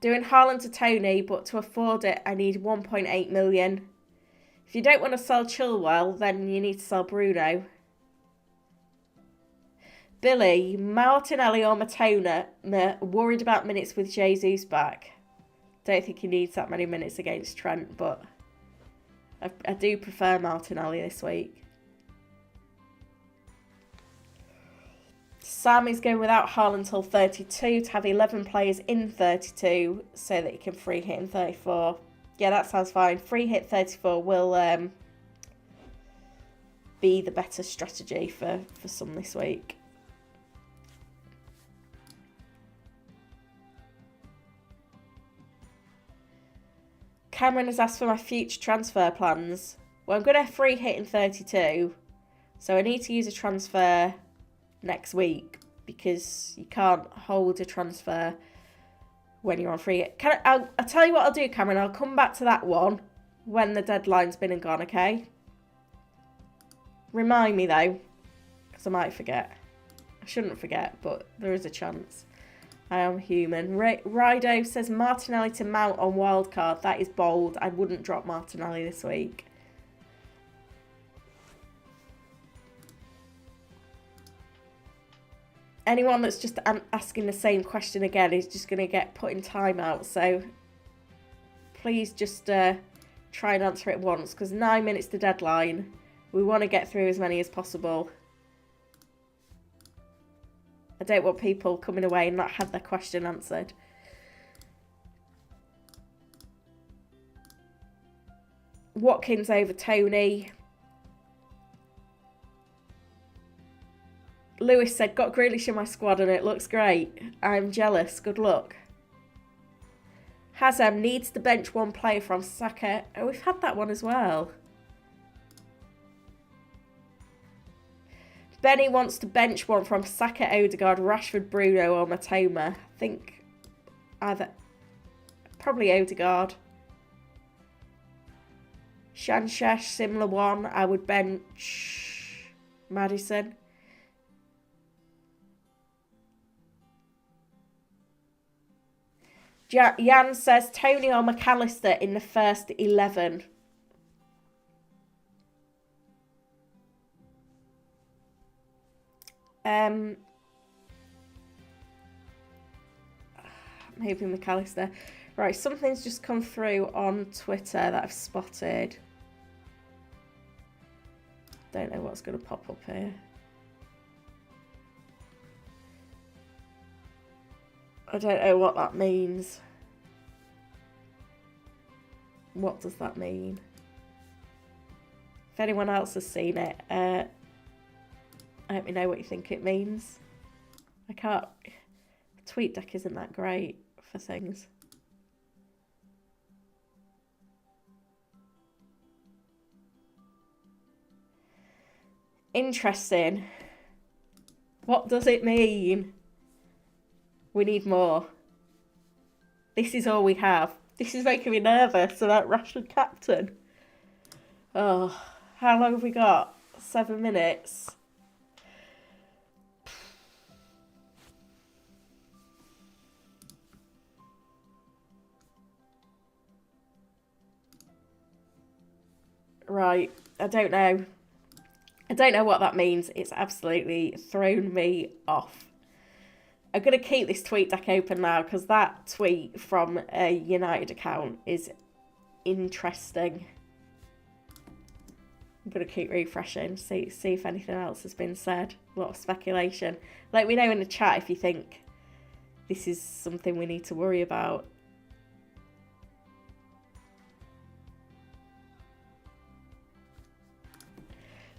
Doing Haaland to Tony, but to afford it, I need 1.8 million. If you don't want to sell Chilwell, then you need to sell Bruno. Billy, Martinelli or Matona, worried about minutes with Jesus back. Don't think he needs that many minutes against Trent, but I do prefer Martinelli this week. Sam is going without Haaland until 32 to have 11 players in 32 so that he can free hit in 34. Yeah, that sounds fine. Free hit 34 will be the better strategy for some this week. Cameron has asked for my future transfer plans. Well, I'm going to free hit in 32, so I need to use a transfer next week because you can't hold a transfer when you're on free hit. I'll tell you what I'll do, Cameron. I'll come back to that one when the deadline's been and gone, okay? Remind me, though, because I might forget. I shouldn't forget, but there is a chance. I am human. Rido says Martinelli to Mount on wildcard. That is bold. I wouldn't drop Martinelli this week. Anyone that's just asking the same question again is just going to get put in timeout. So please just try and answer it once, because 9 minutes to deadline. We want to get through as many as possible. I don't want people coming away and not have their question answered. Watkins over Tony. Lewis said, got Grealish in my squad and it looks great. I'm jealous. Good luck. Hazem needs to bench one player from Saka. Oh, we've had that one as well. Benny wants to bench one from Saka, Odegaard, Rashford, Bruno or Matoma. I think either, probably Odegaard. Sanchez, similar one. I would bench Maddison. Jan says Tony or McAllister in the first 11. Maybe McAllister. Right, something's just come through on Twitter that I've spotted. Don't know what's going to pop up here. I don't know what that means. What does that mean? If anyone else has seen it, let me know what you think it means. I can't... TweetDeck isn't that great for things. Interesting. What does it mean? We need more. This is all we have. This is making me nervous about Rashford captain. Oh, how long have we got? 7 minutes. Right, I don't know. I don't know what that means. It's absolutely thrown me off. I'm going to keep this TweetDeck open now because that tweet from a United account is interesting. I'm going to keep refreshing, see if anything else has been said. A lot of speculation. Let me know in the chat if you think this is something we need to worry about.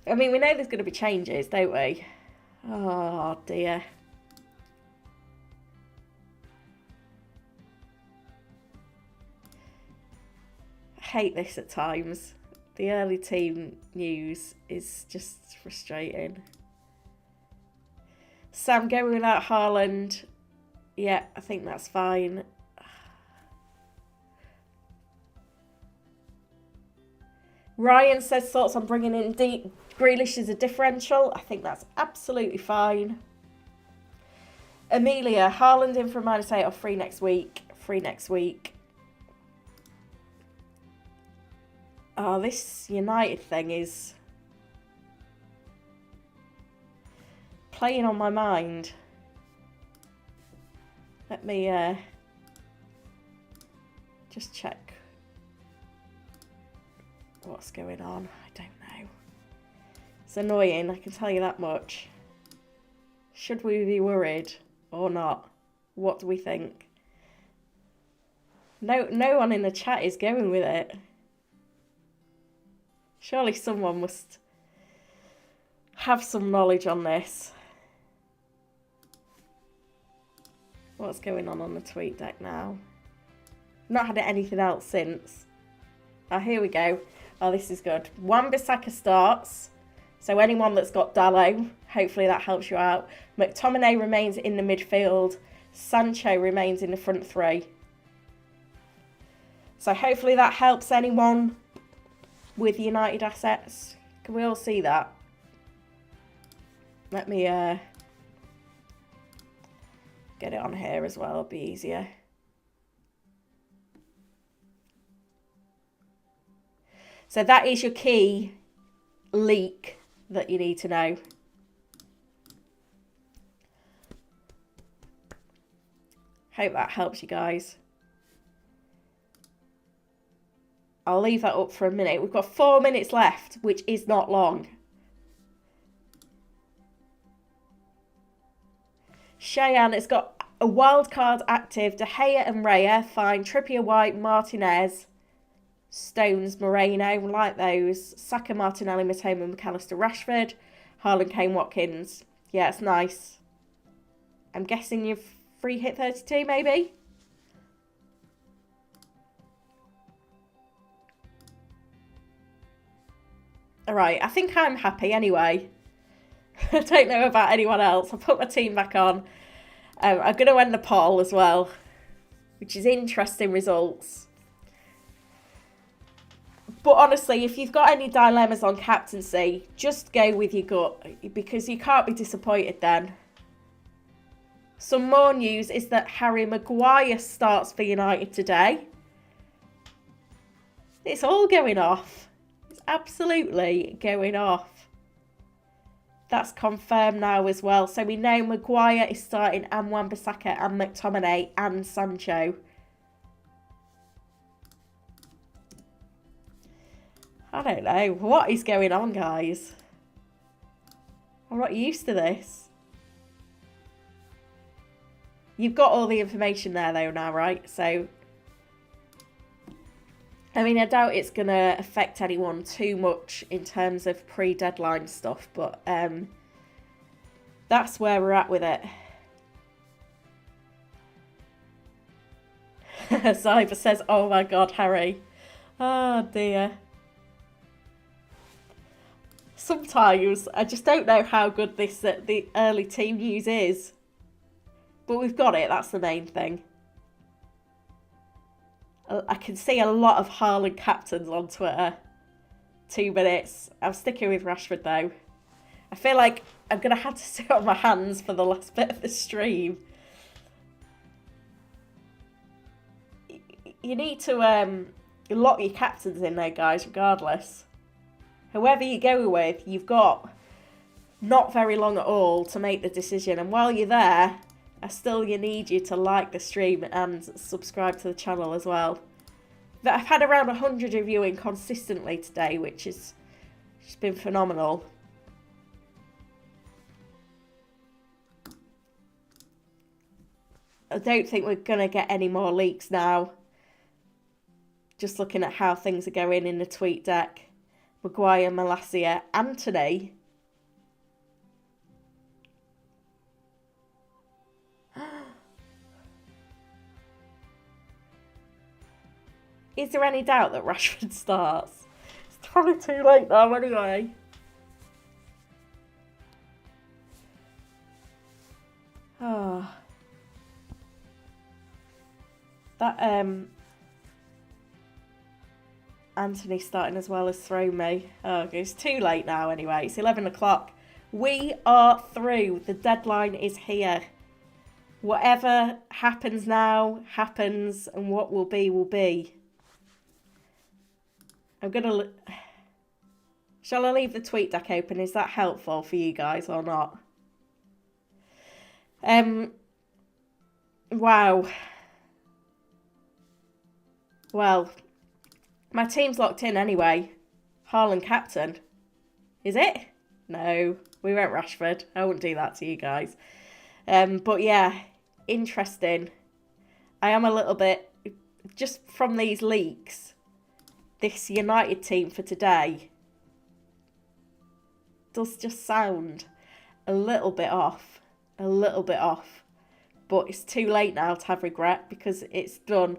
I mean, we know there's going to be changes, don't we? Oh, dear. I hate this at times. The early team news is just frustrating. Sam going without Haaland. Yeah, I think that's fine. Ryan says thoughts on bringing in Grealish as a differential. I think that's absolutely fine. Amelia, Haaland in for a -8 or free next week. Free next week. Oh, this United thing is playing on my mind. Let me just check what's going on. I don't know. It's annoying, I can tell you that much. Should we be worried or not? What do we think? No one in the chat is going with it. Surely someone must have some knowledge on this. What's going on the tweet deck now? Not had anything else since. Oh, here we go. Oh, this is good. Wan-Bissaka starts. So anyone that's got Dallo, hopefully that helps you out. McTominay remains in the midfield. Sancho remains in the front three. So hopefully that helps anyone with United assets. Can we all see that? Let me get it on here as well, it'll be easier. So that is your key leak that you need to know. Hope that helps you guys. I'll leave that up for a minute. We've got 4 minutes left, which is not long. Cheyenne has got a wild card active. De Gea and Raya, fine. Trippier, White, Martinez, Stones, Moreno, like those. Saka, Martinelli, Matoma, McAllister, Rashford, Haaland, Kane, Watkins. Yeah, it's nice. I'm guessing you've free hit 32, maybe? Alright, I think I'm happy anyway. I don't know about anyone else. I'll put my team back on. I'm going to end the poll as well, which is interesting results. But honestly, if you've got any dilemmas on captaincy, just go with your gut, because you can't be disappointed then. Some more news is that Harry Maguire starts for United today. It's all going off. It's absolutely going off. That's confirmed now as well. So we know Maguire is starting, and Wan-Bissaka and McTominay and Sancho. I don't know. What is going on, guys? I'm not used to this. You've got all the information there though now, right? So, I mean, I doubt it's going to affect anyone too much in terms of pre-deadline stuff, but that's where we're at with it. Cyber says, oh my God, Harry. Oh dear. Sometimes I just don't know how good this the early team news is. But we've got it, that's the main thing. I can see a lot of Haaland captains on Twitter. 2 minutes. I'm sticking with Rashford though. I feel like I'm going to have to sit on my hands for the last bit of the stream. You need to lock your captains in there, guys, regardless. Whoever you go with, you've got not very long at all to make the decision. And while you're there, you need you to like the stream and subscribe to the channel as well. I've had around 100 of you in consistently today, which has just been phenomenal. I don't think we're going to get any more leaks now. Just looking at how things are going in the tweet deck. Maguire, Malacia, Anthony. Is there any doubt that Rashford starts? It's probably too late now anyway. Oh. That Anthony starting as well has thrown me. Oh, it's too late now anyway. It's 11 o'clock. We are through. The deadline is here. Whatever happens now, happens, and what will be, will be. I'm going to... Shall I leave the tweet deck open? Is that helpful for you guys or not? Wow. Well, my team's locked in anyway. Haaland captain. Is it? No, we went Rashford. I wouldn't do that to you guys. But yeah, interesting. I am a little bit, just from these leaks, this United team for today does just sound a little bit off. A little bit off. But it's too late now to have regret because it's done.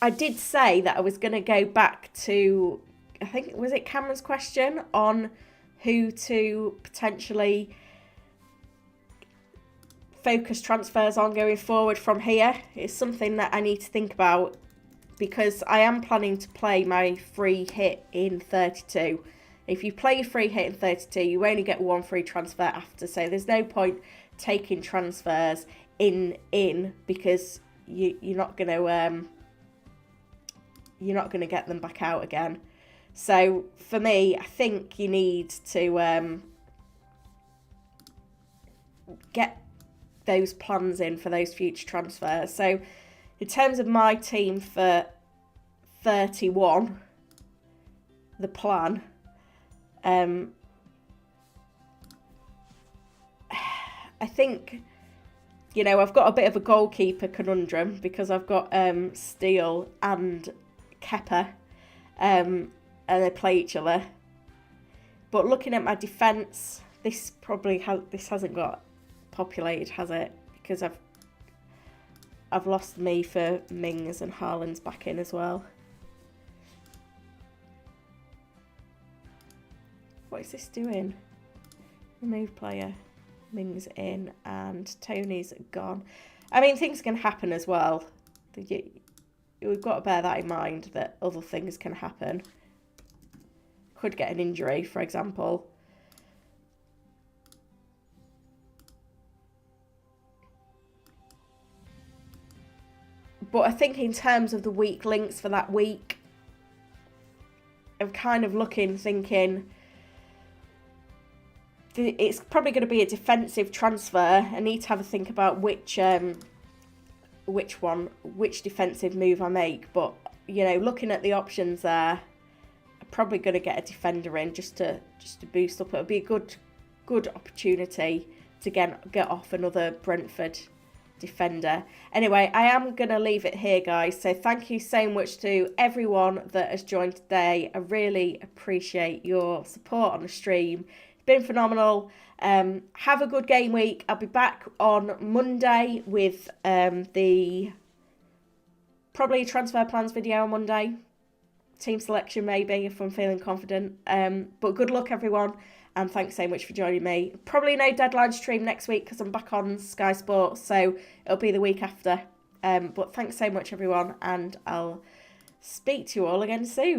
I did say that I was going to go back to, I think, was it Cameron's question on who to potentially focus transfers on going forward from here. It's something that I need to think about because I am planning to play my free hit in 32. If you play your free hit in 32, you only get one free transfer after, so there's no point taking transfers in because you're not going to get them back out again. So for me, I think you need to get those plans in for those future transfers. So in terms of my team for 31, the plan, I think, you know, I've got a bit of a goalkeeper conundrum because I've got Steele and Kepa, and they play each other. But looking at my defence, this hasn't got populated, has it? Because I've lost me for Mings and Haaland's back in as well. What is this doing? Remove player. Mings in and Tony's gone. I mean, things can happen as well. We've got to bear that in mind, that other things can happen. Could get an injury, for example. But I think in terms of the weak links for that week, I'm kind of thinking it's probably going to be a defensive transfer. I need to have a think about which defensive move I make. But, you know, looking at the options there, I'm probably going to get a defender in just to boost up. It'll be a good opportunity to get off another Brentford defender. Anyway, I am going to leave it here, guys. So thank you so much to everyone that has joined today. I really appreciate your support on the stream. Been phenomenal. Have a good game week. I'll be back on Monday with probably a transfer plans video on Monday. Team selection maybe if I'm feeling confident. But good luck everyone, and thanks so much for joining me. Probably no deadline stream next week because I'm back on Sky Sports, so it'll be the week after. But thanks so much everyone, and I'll speak to you all again soon.